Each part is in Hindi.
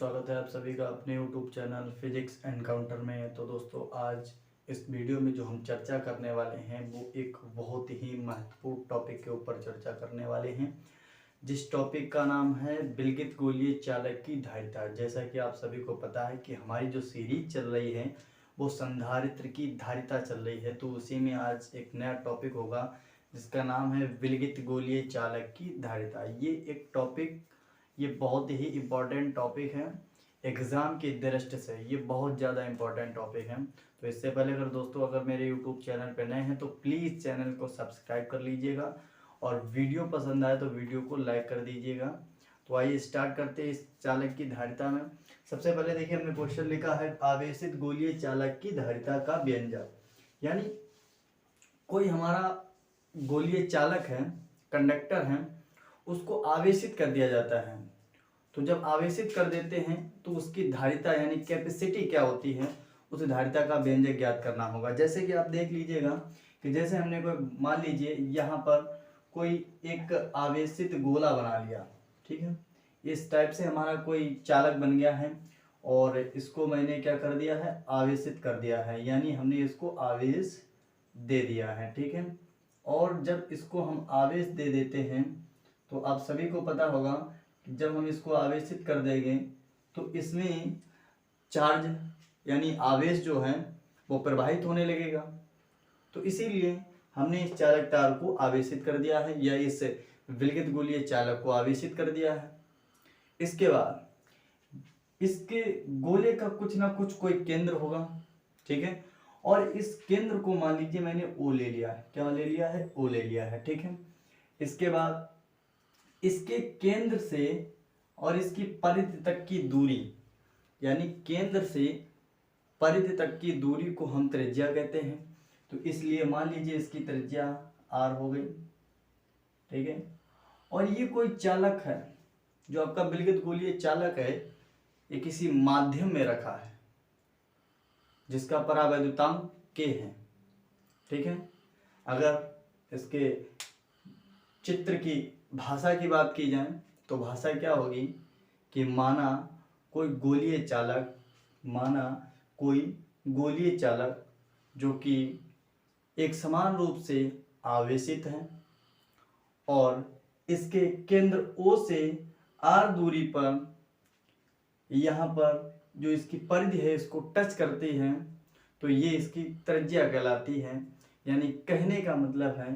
स्वागत है आप सभी का अपने यूट्यूब चैनल फिजिक्स एनकाउंटर में। तो दोस्तों, आज इस वीडियो में जो हम चर्चा करने वाले हैं वो एक बहुत ही महत्वपूर्ण टॉपिक के ऊपर चर्चा करने वाले हैं, जिस टॉपिक का नाम है विलगित गोलीय चालक की धारिता। जैसा कि आप सभी को पता है कि हमारी जो सीरीज चल रही है वो संधारित्र की धारिता चल रही है, तो उसी में आज एक नया टॉपिक होगा जिसका नाम है विलगित गोलीय चालक की धारिता। ये बहुत ही इम्पोर्टेंट टॉपिक है एग्ज़ाम की दृष्टि से, ये बहुत ज़्यादा इम्पोर्टेंट टॉपिक है। तो इससे पहले अगर मेरे यूट्यूब चैनल पर नए हैं तो प्लीज़ चैनल को सब्सक्राइब कर लीजिएगा और वीडियो पसंद आए तो वीडियो को लाइक कर दीजिएगा। तो आइए स्टार्ट करते हैं इस चालक की धारिता में। सबसे पहले देखिए, हमने क्वेश्चन लिखा है आवेशित गोलीय चालक की धारिता का व्यंजक। यानी कोई हमारा गोलीय चालक है, कंडक्टर है, उसको आवेशित कर दिया जाता है। तो जब आवेशित कर देते हैं तो उसकी धारिता यानी कैपेसिटी क्या होती है, उस धारिता का व्यंजक ज्ञात करना होगा। जैसे कि आप देख लीजिएगा कि जैसे हमने कोई मान लीजिए यहाँ पर कोई एक आवेशित गोला बना लिया, ठीक है, इस टाइप से हमारा कोई चालक बन गया है और इसको मैंने क्या कर दिया है, आवेशित कर दिया है, यानी हमने इसको आवेश दे दिया है, ठीक है। और जब इसको हम आवेश दे देते हैं तो आप सभी को पता होगा कि जब हम इसको आवेशित कर देंगे तो इसमें चार्ज यानी आवेश जो है वो प्रवाहित होने लगेगा। तो इसीलिए हमने इस चालक तार को आवेशित कर दिया है या इस विलगित गोलीय चालक को आवेशित कर दिया है। इसके बाद इसके गोले का कुछ ना कुछ कोई केंद्र होगा, ठीक है, और इस केंद्र को मान लीजिए मैंने ओ ले लिया है। क्या ले लिया है? ओ ले लिया है, ठीक है। इसके बाद इसके केंद्र से और इसकी परिधि तक की दूरी, यानी केंद्र से परिधि तक की दूरी को हम त्रिज्या कहते हैं। तो इसलिए मान लीजिए इसकी त्रिज्या r हो गई, ठीक है। और ये कोई चालक है, जो आपका विलगित गोलीय चालक है, ये किसी माध्यम में रखा है जिसका परावैद्युतांक k है, ठीक है। अगर इसके चित्र की भाषा की बात की जाए तो भाषा क्या होगी कि माना कोई गोलीय चालक जो कि एक समान रूप से आवेशित है और इसके केंद्र O से r दूरी पर यहाँ पर जो इसकी परिधि है इसको टच करती है, तो ये इसकी त्रिज्या कहलाती है। यानी कहने का मतलब है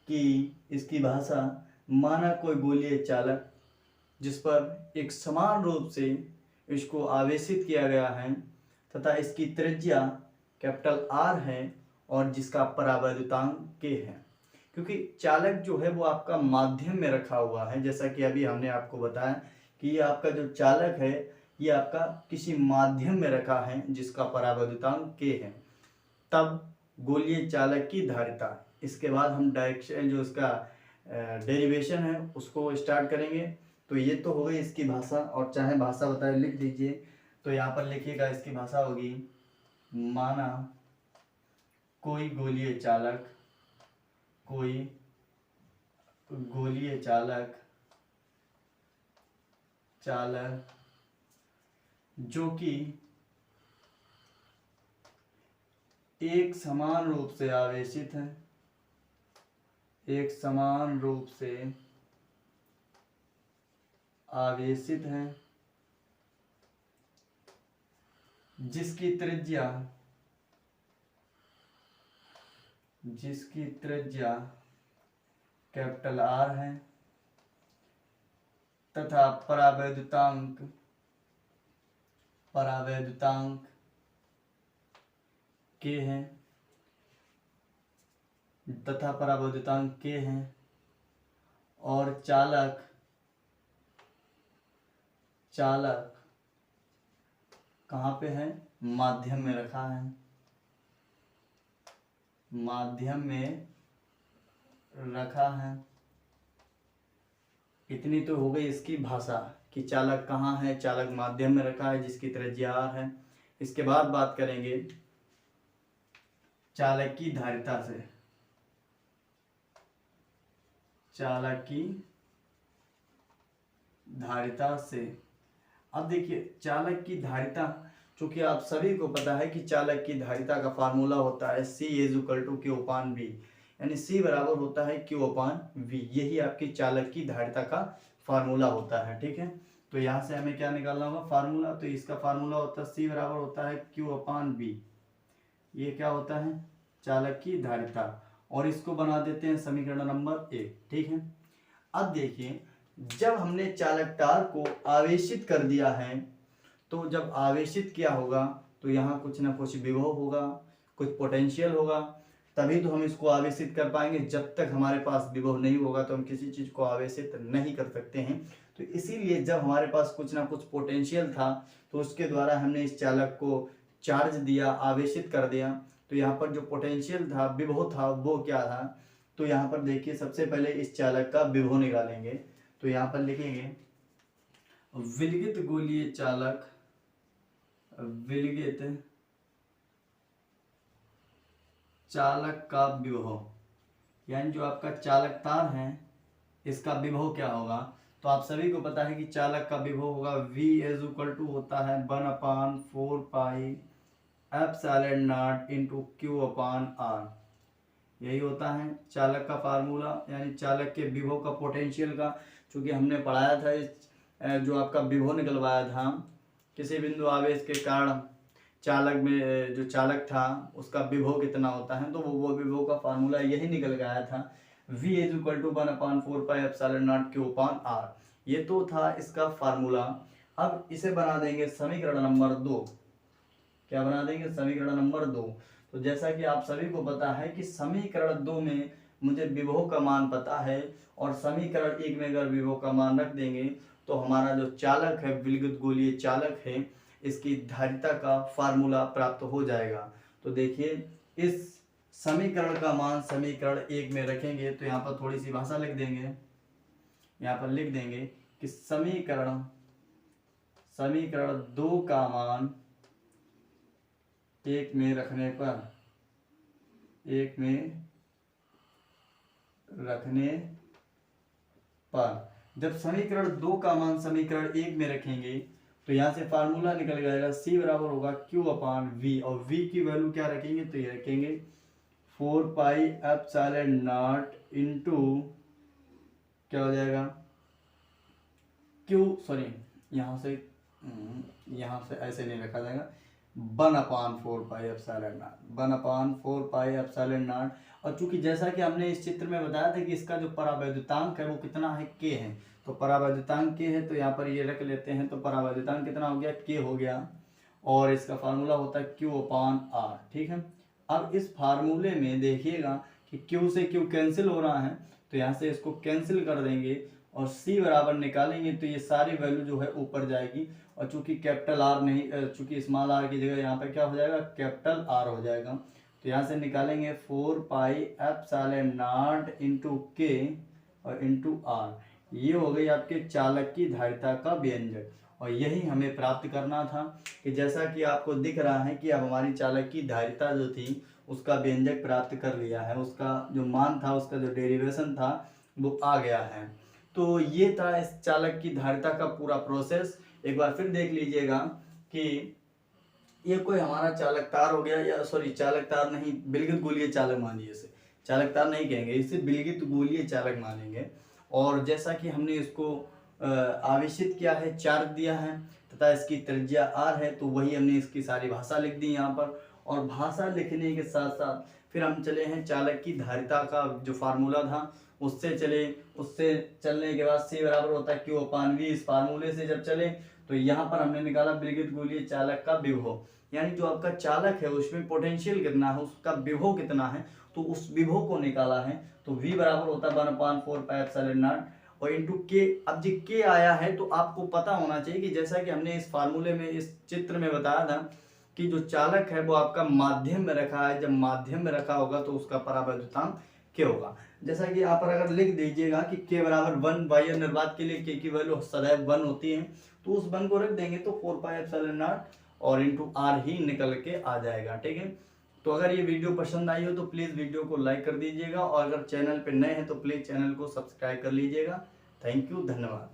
कि इसकी भाषा, माना कोई गोलीय चालक जिस पर एक समान रूप से इसको आवेशित किया गया है तथा इसकी त्रिज्या कैपिटल R है और जिसका परावैद्युतांक k है। क्योंकि चालक जो है वो आपका माध्यम में रखा हुआ है, जैसा कि अभी हमने आपको बताया कि ये आपका जो चालक है ये आपका किसी माध्यम में रखा है जिसका परावैद्युतांक k है, तब गोलीय चालक की धारिता। इसके बाद हम डायरेक्शन जो इसका डेरिवेशन है उसको स्टार्ट करेंगे। तो ये तो हो गई इसकी भाषा, और चाहे भाषा बताए लिख दीजिए। तो यहाँ पर लिखिएगा इसकी भाषा होगी, माना कोई गोलीय चालक जो कि एक समान रूप से आवेशित है जिसकी त्रिज्या कैपिटल R है तथा परावैद्युतांक k है और चालक कहाँ पे है? माध्यम में रखा है, इतनी तो हो गई इसकी भाषा कि चालक कहाँ है, चालक माध्यम में रखा है जिसकी त्रिज्या R है। इसके बाद बात करेंगे चालक की धारिता से। अब देखिए चालक की धारिता, चूंकि आप सभी को पता है कि चालक की धारिता का फार्मूला होता है C = Q/V, यानी C बराबर होता है Q/V। यही आपकी चालक की धारिता का फार्मूला होता है, ठीक है। तो यहाँ से हमें क्या निकालना होगा फार्मूला, तो इसका फार्मूला होता है C बराबर होता है Q/V। ये क्या होता है चालक की धारिता, और इसको बना देते हैं समीकरण नंबर 1, ठीक है। अब देखिए जब हमने चालक तार को आवेशित कर दिया है, तो जब आवेशित किया होगा तो यहाँ कुछ ना कुछ विभव होगा, कुछ पोटेंशियल होगा, तभी तो हम इसको आवेशित कर पाएंगे। जब तक हमारे पास विभव नहीं होगा तो हम किसी चीज को आवेशित नहीं कर सकते हैं। तो इसीलिए जब हमारे पास कुछ ना कुछ पोटेंशियल था तो उसके द्वारा हमने इस चालक को चार्ज दिया, आवेशित कर दिया। तो यहाँ पर जो पोटेंशियल था, विभव था, वो क्या था, तो यहाँ पर देखिए सबसे पहले इस चालक का विभव निकालेंगे। तो यहाँ पर लिखेंगे विलगित गोलीय चालक, विलगित चालक का विभव, यानी जो आपका चालक तार है इसका विभव क्या होगा। तो आप सभी को पता है कि चालक का विभव होगा V = होता है 1/4 pi epsilon not into Q/R। यही होता है चालक का फार्मूला, यानी चालक के विभव का, पोटेंशियल का। चूंकि हमने पढ़ाया था जो आपका विभव निकलवाया था किसी बिंदु आवेश के कारण चालक में, जो चालक था उसका विभव कितना होता है, तो वो विभव का फार्मूला यही निकल गया था V = 1/4 pi epsilon not Q/R। ये तो था इसका फार्मूला। अब इसे बना देंगे समीकरण नंबर 2। क्या बना देंगे समीकरण नंबर 2। तो जैसा कि आप सभी को पता है कि समीकरण 2 में मुझे विभव का मान पता है, और समीकरण 1 में अगर विभव का मान रख देंगे तो हमारा जो चालक है, विलगित गोलीय चालक है, इसकी धारिता का फार्मूला प्राप्त हो जाएगा। तो देखिए इस समीकरण का मान समीकरण 1 में रखेंगे, तो यहाँ पर थोड़ी सी भाषा लिख देंगे। यहाँ पर लिख देंगे कि समीकरण 2 का मान 1 में रखने पर जब समीकरण 2 का मान समीकरण 1 में रखेंगे तो यहाँ से फार्मूला निकल जाएगा C बराबर होगा Q/V, और V की वैल्यू क्या रखेंगे, तो ये रखेंगे 4 पाई एप्सिलॉन नॉट इंटू क्या हो जाएगा यहाँ से ऐसे नहीं रखा जाएगा, 1/4 pi epsilon not, 1/4 pi epsilon not. और चूंकि जैसा कि हमने इस चित्र में बताया था कि इसका जो परावैद्युतांक है वो कितना है, K है। तो परावैद्युतांक K है, तो यहाँ पर ये रख लेते हैं। तो परावैद्युतांक कितना हो गया, K हो गया, और इसका फार्मूला होता है Q/R, ठीक है। अब इस फार्मूले में देखिएगा कि Q से Q कैंसिल हो रहा है, तो यहाँ से इसको कैंसिल कर देंगे और C बराबर निकालेंगे तो ये सारी वैल्यू जो है ऊपर जाएगी। और चूंकि कैपिटल R नहीं, चूंकि स्मॉल r की जगह यहाँ पे क्या हो जाएगा, कैपिटल R हो जाएगा। तो यहाँ से निकालेंगे 4 pi epsilon not into K और इंटू R। ये हो गई आपके चालक की धारिता का व्यंजक, और यही हमें प्राप्त करना था। कि जैसा कि आपको दिख रहा है कि अब हमारी चालक की धारिता जो थी उसका व्यंजक प्राप्त कर लिया है, उसका जो मान था, उसका जो डेरिवेशन था वो आ गया है। तो ये था इस चालक की धारिता का पूरा प्रोसेस। एक बार फिर देख लीजिएगा कि ये कोई हमारा चालक तार हो गया, या चालक तार नहीं, विलगित गोलीय चालक मानिए इसे, चालक तार नहीं कहेंगे, इसे विलगित गोलीय चालक मानेंगे। और जैसा कि हमने इसको आवेशित किया है, चार्ज दिया है, तथा इसकी त्रिज्या R है, तो वही हमने इसकी सारी भाषा लिख दी यहाँ पर। और भाषा लिखने के साथ साथ फिर हम चले हैं चालक की धारिता का जो फार्मूला था उससे चलने के बाद C बराबर होता है Q/V। इस फार्मूले से जब चले तो यहाँ पर हमने निकाला विलगित गोलीय चालक का विभव, यानी जो आपका चालक है उसमें पोटेंशियल कितना है, उसका विभव कितना है, तो उस विभव को निकाला है। तो V बराबर होता है 1/4 पाई एप्सिलॉन नॉट और इंटू K। अब जो K आया है तो आपको पता होना चाहिए कि जैसा कि हमने इस फार्मूले में, इस चित्र में बताया था कि जो चालक है वो आपका माध्यम में रखा है। जब माध्यम में रखा होगा तो उसका परावैद्युतांक K होगा। जैसा कि यहाँ पर अगर लिख दीजिएगा कि K बराबर 1, बाह्य निर्वात के लिए K की वैल्यू सदैव 1 होती है, तो उस 1 को रख देंगे तो 4 पाई एप्सिलॉन नॉट और इंटू R ही निकल के आ जाएगा, ठीक है। तो अगर ये वीडियो पसंद आई हो तो प्लीज़ वीडियो को लाइक कर दीजिएगा, और अगर चैनल पे नए हैं तो प्लीज़ चैनल को सब्सक्राइब कर लीजिएगा। थैंक यू, धन्यवाद।